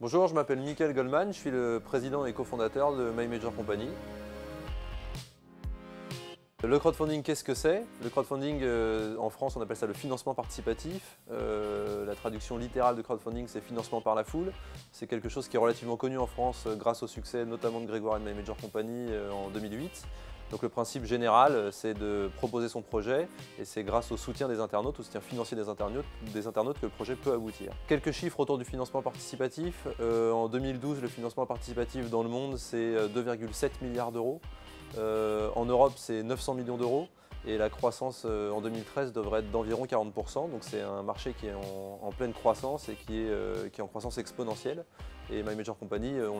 Bonjour, je m'appelle Michael Goldman, je suis le président et cofondateur de My Major Company. Le crowdfunding, qu'est-ce que c'est? Le crowdfunding, en France, on appelle ça le financement participatif. La traduction littérale de crowdfunding, c'est financement par la foule. C'est quelque chose qui est relativement connu en France grâce au succès notamment de Grégoire et de My Major Company en 2008. Donc le principe général, c'est de proposer son projet et c'est grâce au soutien des internautes, au soutien financier des internautes que le projet peut aboutir. Quelques chiffres autour du financement participatif. En 2012, le financement participatif dans le monde, c'est 2,7 milliards d'euros. En Europe, c'est 900 millions d'euros et la croissance en 2013 devrait être d'environ 40%. Donc c'est un marché qui est en pleine croissance et qui est en croissance exponentielle. Et My Major Company, on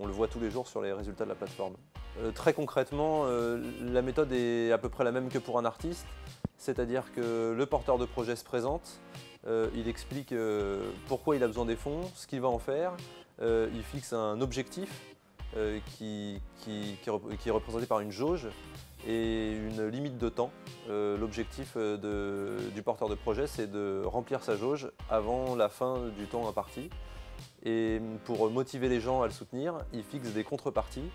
le voit tous les jours sur les résultats de la plateforme. Très concrètement, la méthode est à peu près la même que pour un artiste, c'est-à-dire que le porteur de projet se présente, il explique pourquoi il a besoin des fonds, ce qu'il va en faire, il fixe un objectif qui est représenté par une jauge et une limite de temps. L'objectif du porteur de projet, c'est de remplir sa jauge avant la fin du temps imparti. Et pour motiver les gens à le soutenir, il fixe des contreparties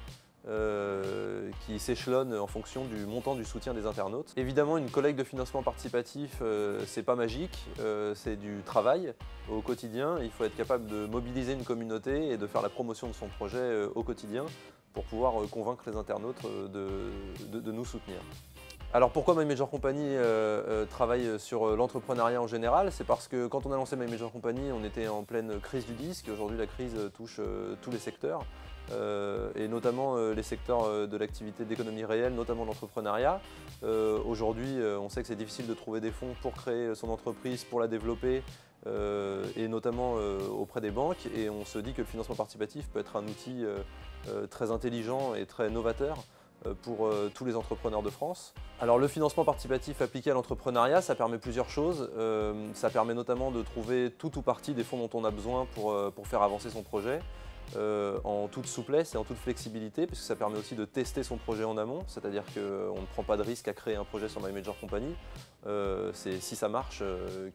qui s'échelonnent en fonction du montant du soutien des internautes. Évidemment, une collecte de financement participatif, c'est pas magique, c'est du travail au quotidien. Il faut être capable de mobiliser une communauté et de faire la promotion de son projet au quotidien pour pouvoir convaincre les internautes de nous soutenir. Alors pourquoi My Major Company travaille sur l'entrepreneuriat en général? C'est parce que quand on a lancé My Major Company, on était en pleine crise du disque. Aujourd'hui, la crise touche tous les secteurs, et notamment les secteurs de l'activité d'économie réelle, notamment l'entrepreneuriat. Aujourd'hui, on sait que c'est difficile de trouver des fonds pour créer son entreprise, pour la développer, et notamment auprès des banques. Et on se dit que le financement participatif peut être un outil très intelligent et très novateur pour tous les entrepreneurs de France. Alors le financement participatif appliqué à l'entrepreneuriat, ça permet plusieurs choses. Ça permet notamment de trouver tout ou partie des fonds dont on a besoin pour faire avancer son projet en toute souplesse et en toute flexibilité, puisque ça permet aussi de tester son projet en amont, c'est-à-dire qu'on ne prend pas de risque à créer un projet sur My Major Company. C'est si ça marche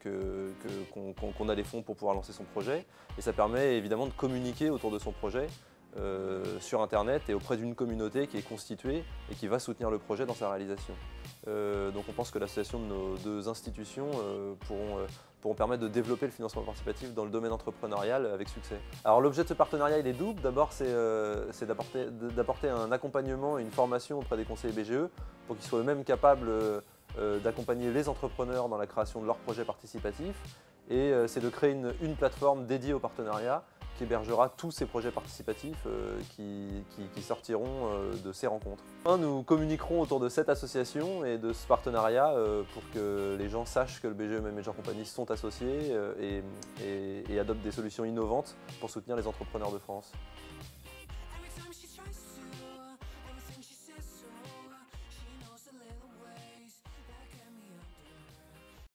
qu'on a les fonds pour pouvoir lancer son projet. Et ça permet évidemment de communiquer autour de son projet sur Internet et auprès d'une communauté qui est constituée et qui va soutenir le projet dans sa réalisation. Donc on pense que l'association de nos deux institutions pourront permettre de développer le financement participatif dans le domaine entrepreneurial avec succès. Alors l'objet de ce partenariat il est double. D'abord c'est d'apporter un accompagnement et une formation auprès des conseillers BGE pour qu'ils soient eux-mêmes capables d'accompagner les entrepreneurs dans la création de leurs projets participatifs. Et c'est de créer une plateforme dédiée au partenariat qui hébergera tous ces projets participatifs qui sortiront de ces rencontres. Nous communiquerons autour de cette association et de ce partenariat pour que les gens sachent que le BGE et My Major Company sont associés et adoptent des solutions innovantes pour soutenir les entrepreneurs de France.